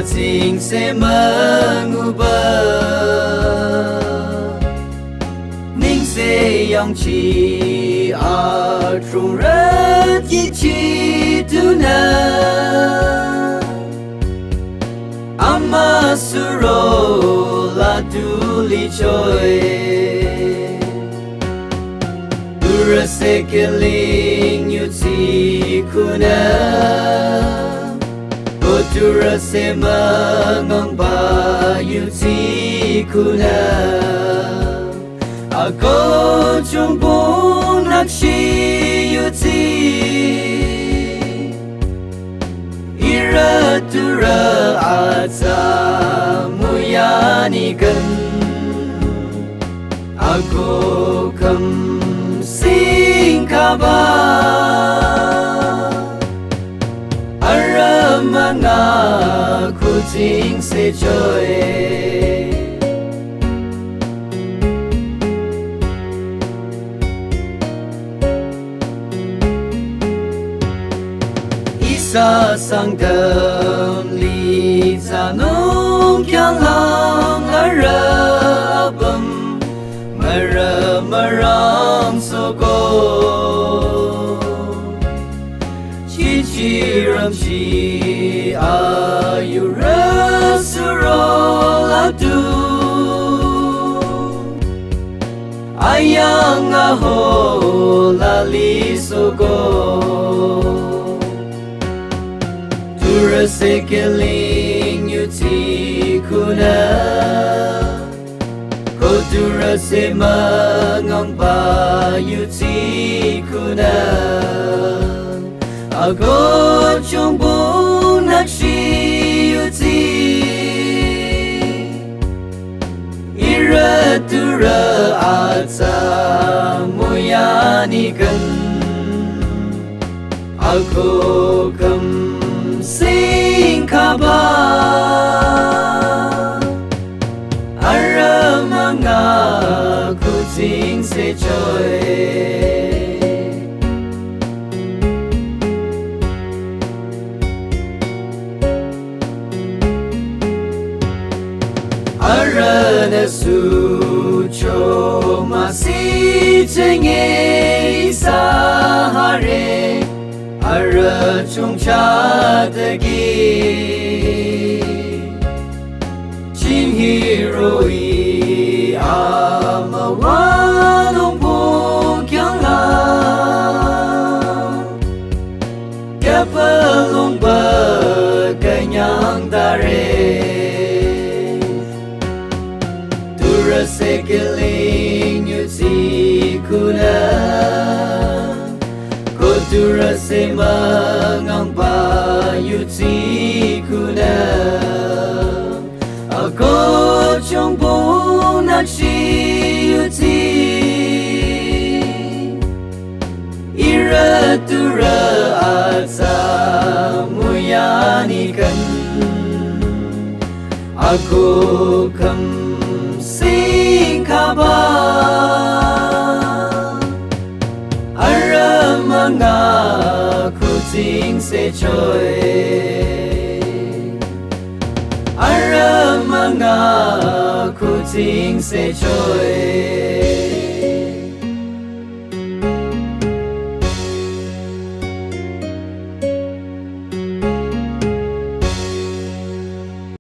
chính sẽ mengubah Ningse yang chi trung rất chi tuna Amasuro la tuli choi Dura sekeling yuti kuna Dura se mengamba yuti kuna Ako chumpung nakshi yuti Ira tura ata muyanikan Ako kam sing kabar Aramanga kuting se joy Isa sang đầm li za nung kyang lang ara bam mara marang so go chi chi ram chi ayu rasuro la du ayang aho la li so go Dura sekeling yuti kuna Ko dura se mengamba yuti kuna Ako chumpung nakshi yuti Ira dura ata muyanikan Ako kam sing kabar Aramanga kuting se joy Arana su cho masih cenge sahare Ara chung cha dagi Chim hiroi amawanong po kyang la Kapalong ba kanyang dare Dura sekeling yuti kuna Dura se mengamba yuti kuna Ako chumpung nakshi yuti Ira dura ata muyanikan Ako kam sing kabar Aramanga kuting se joy Aramanga kuting se joy